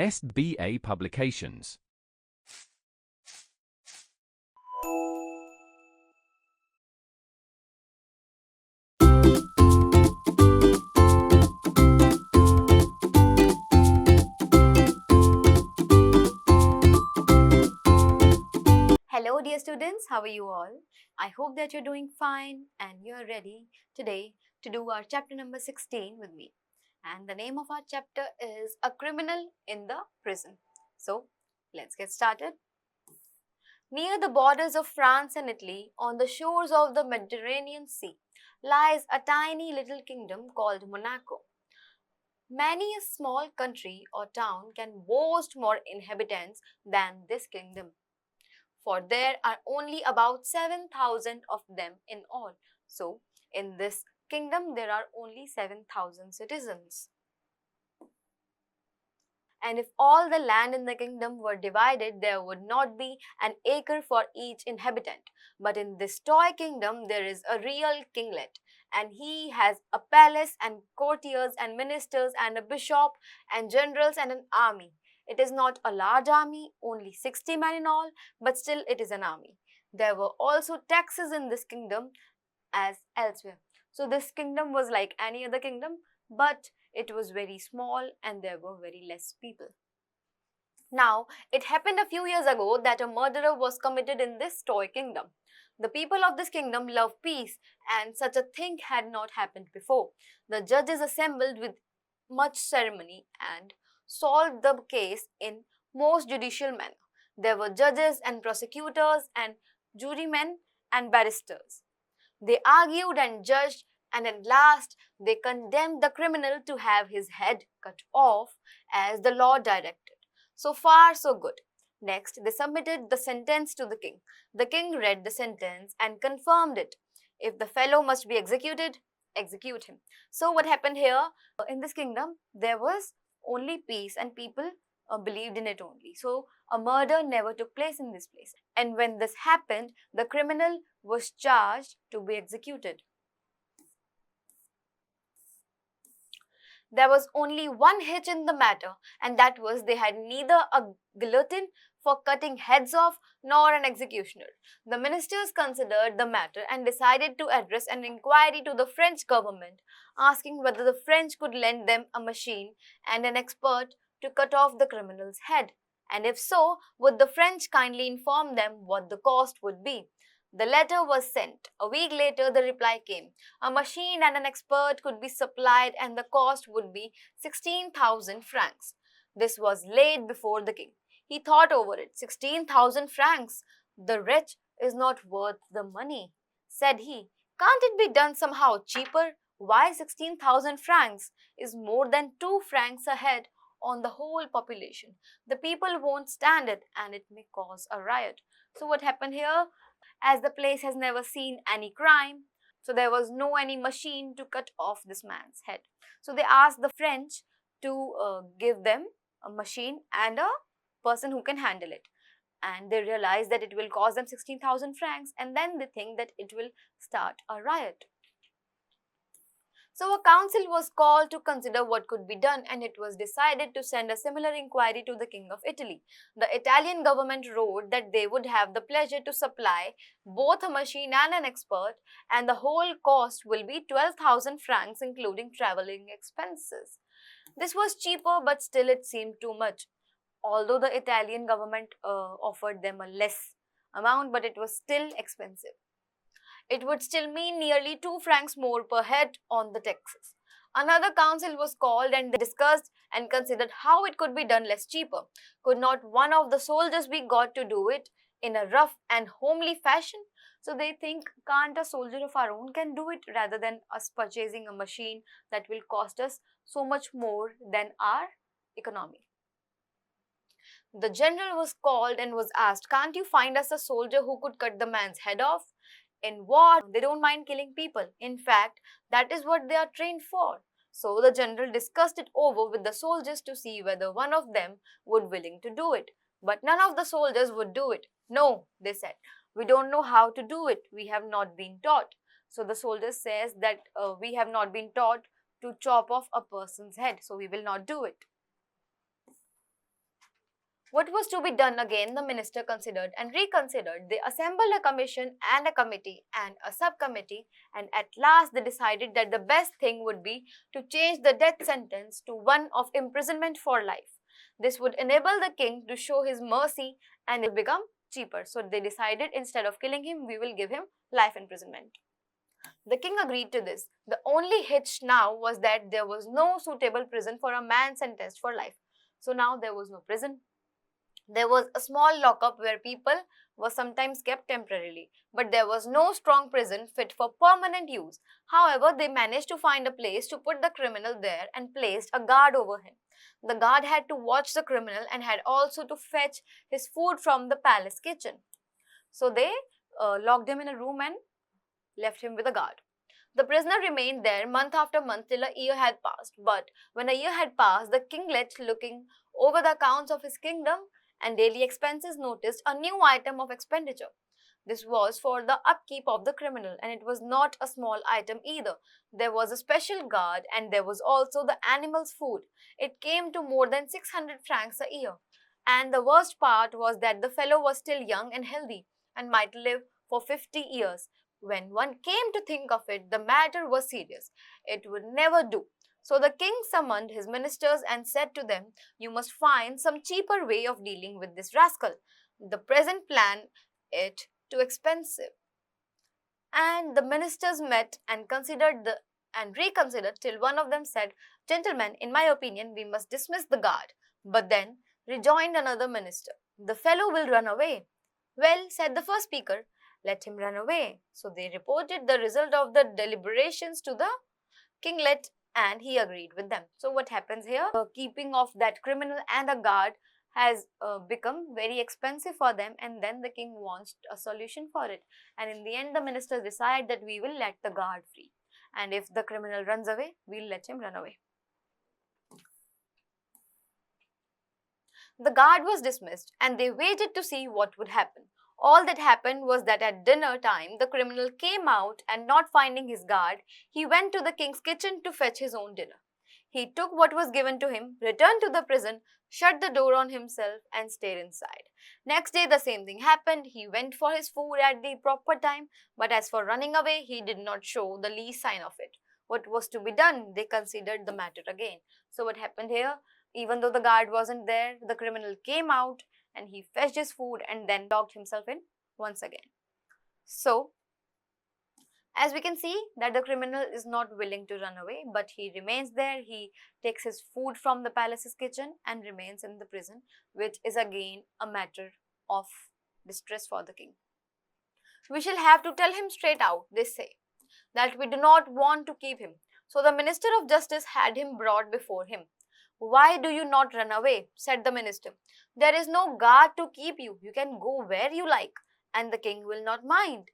SBA Publications. Hello dear students, how are you all? I hope that you're doing fine and you're ready today to do our chapter number 16 with me. And the name of our chapter is A Criminal in the Prison. So let's get started. Near the borders of France and Italy, on the shores of the Mediterranean Sea, lies a tiny little kingdom called Monaco. Many a small country or town can boast more inhabitants than this kingdom, for there are only about 7,000 of them in all. So, in this kingdom, there are only 7,000 citizens. And if all the land in the kingdom were divided, there would not be an acre for each inhabitant. But in this toy kingdom, there is a real kinglet, and he has a palace and courtiers and ministers and a bishop and generals and an army. It is not a large army, only 60 men in all, but still it is an army. There were also taxes in this kingdom as elsewhere. So this kingdom was like any other kingdom, but it was very small and there were very less people. Now, it happened a few years ago that a murder was committed in this toy kingdom. The people of this kingdom love peace, and such a thing had not happened before. The judges assembled with much ceremony and solved the case in most judicial manner. There were judges and prosecutors and jurymen and barristers. They argued and judged, and at last they condemned the criminal to have his head cut off as the law directed. So far, so good. Next, they submitted the sentence to the king. The king read the sentence and confirmed it. If the fellow must be executed, execute him. So what happened here? In this kingdom, there was only peace and people believed in it only. So a murder never took place in this place. And when this happened, the criminal was charged to be executed. There was only one hitch in the matter, and that was they had neither a guillotine for cutting heads off nor an executioner. The ministers considered the matter and decided to address an inquiry to the French government, asking whether the French could lend them a machine and an expert to cut off the criminal's head, and if so, would the French kindly inform them what the cost would be. The letter was sent. A week later, the reply came. A machine and an expert could be supplied, and the cost would be 16,000 francs. This was laid before the king. He thought over it. 16,000 francs. The wretch is not worth the money, said he. Can't it be done somehow cheaper? Why 16,000 francs is more than 2 francs a head on the whole population. The people won't stand it, and it may cause a riot. So what happened here? As the place has never seen any crime, so there was no any machine to cut off this man's head. So they asked the French to give them a machine and a person who can handle it. And they realize that it will cost them 16,000 francs, and then they think that it will start a riot. So a council was called to consider what could be done, and it was decided to send a similar inquiry to the King of Italy. The Italian government wrote that they would have the pleasure to supply both a machine and an expert, and the whole cost will be 12,000 francs including traveling expenses. This was cheaper, but still it seemed too much. Although the Italian government offered them a less amount, but it was still expensive. It would still mean nearly 2 francs more per head on the taxes. Another council was called, and they discussed and considered how it could be done less cheaper. Could not one of the soldiers be got to do it in a rough and homely fashion? So they think, can't a soldier of our own can do it rather than us purchasing a machine that will cost us so much more than our economy? The general was called and was asked, can't you find us a soldier who could cut the man's head off? In war, they don't mind killing people. In fact, that is what they are trained for. So the general discussed it over with the soldiers to see whether one of them would willing to do it. But none of the soldiers would do it. No, they said, we don't know how to do it. We have not been taught. So the soldier says that we have not been taught to chop off a person's head, so we will not do it. What was to be done again, the minister considered and reconsidered. They assembled a commission and a committee and a subcommittee, and at last they decided that the best thing would be to change the death sentence to one of imprisonment for life. This would enable the king to show his mercy and it would become cheaper. So they decided instead of killing him, we will give him life imprisonment. The king agreed to this. The only hitch now was that there was no suitable prison for a man sentenced for life. So now there was no prison. There was a small lockup where people were sometimes kept temporarily, but there was no strong prison fit for permanent use. However, they managed to find a place to put the criminal there and placed a guard over him. The guard had to watch the criminal and had also to fetch his food from the palace kitchen. So they locked him in a room and left him with a guard. The prisoner remained there month after month till a year had passed. But when a year had passed, the kinglet, looking over the accounts of his kingdom and daily expenses, noticed a new item of expenditure. This was for the upkeep of the criminal, and it was not a small item either. There was a special guard, and there was also the animal's food. It came to more than 600 francs a year. And the worst part was that the fellow was still young and healthy and might live for 50 years. When one came to think of it, the matter was serious. It would never do. So the king summoned his ministers and said to them, "You must find some cheaper way of dealing with this rascal. The present plan is too expensive." And the ministers met and reconsidered till one of them said, "Gentlemen, in my opinion, we must dismiss the guard." But then rejoined another minister, "The fellow will run away." "Well," said the first speaker, "let him run away." So they reported the result of the deliberations to the kinglet and he agreed with them. So what happens here? The keeping of that criminal and a guard has become very expensive for them, and then the king wants a solution for it. And in the end, the ministers decide that we will let the guard free. And if the criminal runs away, we'll let him run away. The guard was dismissed and they waited to see what would happen. All that happened was that at dinner time, the criminal came out and not finding his guard, he went to the king's kitchen to fetch his own dinner. He took what was given to him, returned to the prison, shut the door on himself and stayed inside. Next day the same thing happened. He went for his food at the proper time, but as for running away, he did not show the least sign of it. What was to be done? They considered the matter again. So what happened here? Even though the guard wasn't there, the criminal came out and he fetched his food and then locked himself in once again. So, as we can see that the criminal is not willing to run away, but he remains there. He takes his food from the palace's kitchen and remains in the prison, which is again a matter of distress for the king. "We shall have to tell him straight out," they say, "that we do not want to keep him." So the minister of justice had him brought before him. "Why do you not run away?" said the minister. "There is no guard to keep you. You can go where you like, and the king will not mind."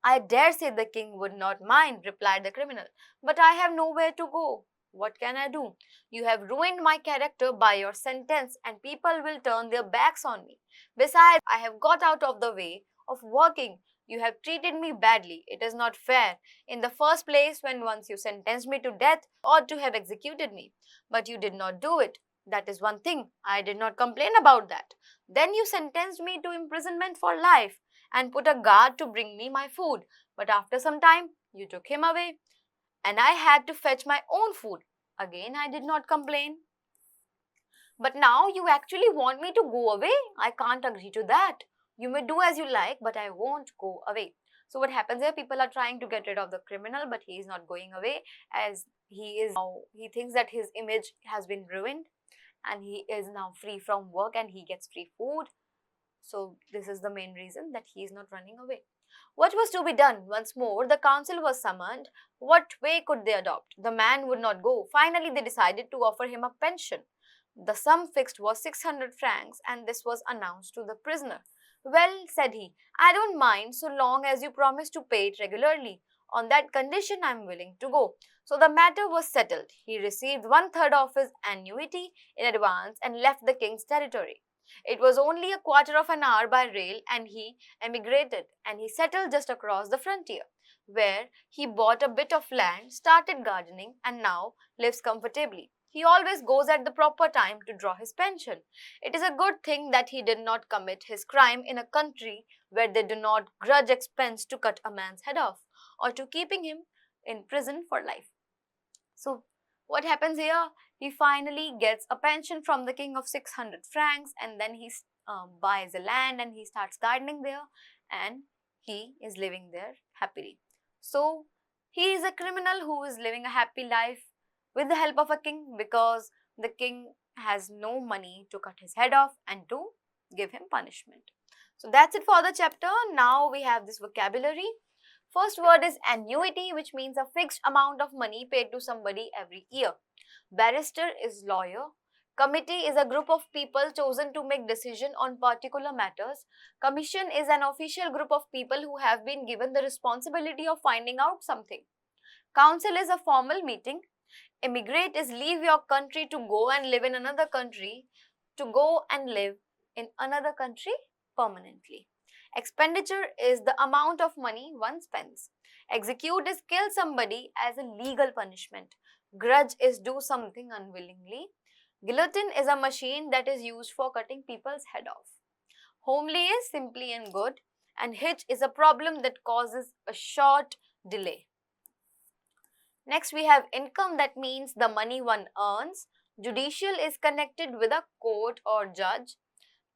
"I dare say the king would not mind," replied the criminal, "but I have nowhere to go. What can I do? You have ruined my character by your sentence, and people will turn their backs on me. Besides, I have got out of the way of working. You have treated me badly. It is not fair. In the first place, when once you sentenced me to death, you ought to have executed me. But you did not do it. That is one thing. I did not complain about that. Then you sentenced me to imprisonment for life and put a guard to bring me my food. But after some time, you took him away, and I had to fetch my own food. Again, I did not complain. But now you actually want me to go away? I can't agree to that. You may do as you like, but I won't go away." So what happens here? People are trying to get rid of the criminal, but he is not going away, as he thinks that his image has been ruined and he is now free from work and he gets free food. So this is the main reason that he is not running away. What was to be done? Once more, the council was summoned. What way could they adopt? The man would not go. Finally, they decided to offer him a pension. The sum fixed was 600 francs, and this was announced to the prisoner. "Well," said he, "I don't mind so long as you promise to pay it regularly. On that condition, I am willing to go." So the matter was settled. He received 1/3 of his annuity in advance and left the king's territory. It was only a quarter of an hour by rail and he emigrated, and he settled just across the frontier, where he bought a bit of land, started gardening, and now lives comfortably. he always goes at the proper time to draw his pension. It is a good thing that he did not commit his crime in a country where they do not grudge expense to cut a man's head off or to keeping him in prison for life. So what happens here? He finally gets a pension from the king of 600 francs, and then he buys a land and he starts gardening there, and he is living there happily. So he is a criminal who is living a happy life with the help of a king, because the king has no money to cut his head off and to give him punishment. So that's it for the chapter. Now we have this vocabulary. First word is annuity, which means a fixed amount of money paid to somebody every year. Barrister is lawyer. Committee is a group of people chosen to make decision on particular matters. Commission is an official group of people who have been given the responsibility of finding out something. Council is a formal meeting. Emigrate is leave your country to go and live in another country, to go and live in another country permanently. Expenditure is the amount of money one spends. Execute is kill somebody as a legal punishment. Grudge is do something unwillingly. Guillotine is a machine that is used for cutting people's head off. Homely is simply and good. And hitch is a problem that causes a short delay. Next we have income, that means the money one earns. Judicial is connected with a court or judge.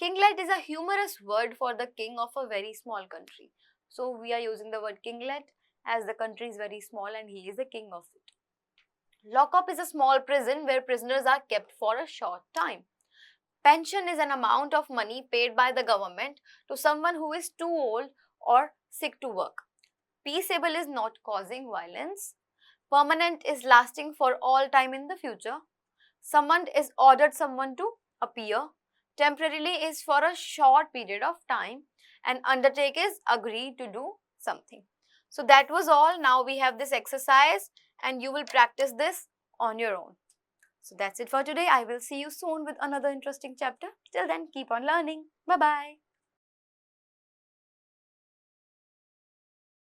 Kinglet is a humorous word for the king of a very small country. So we are using the word kinglet as the country is very small and he is the king of it. Lockup is a small prison where prisoners are kept for a short time. Pension is an amount of money paid by the government to someone who is too old or sick to work. Peaceable is not causing violence. Permanent is lasting for all time in the future. Summoned is ordered someone to appear. Temporarily is for a short period of time, and undertake is agree to do something. So that was all. Now we have this exercise and you will practice this on your own. So that's it for today. I will see you soon with another interesting chapter. Till then, keep on learning. Bye-bye.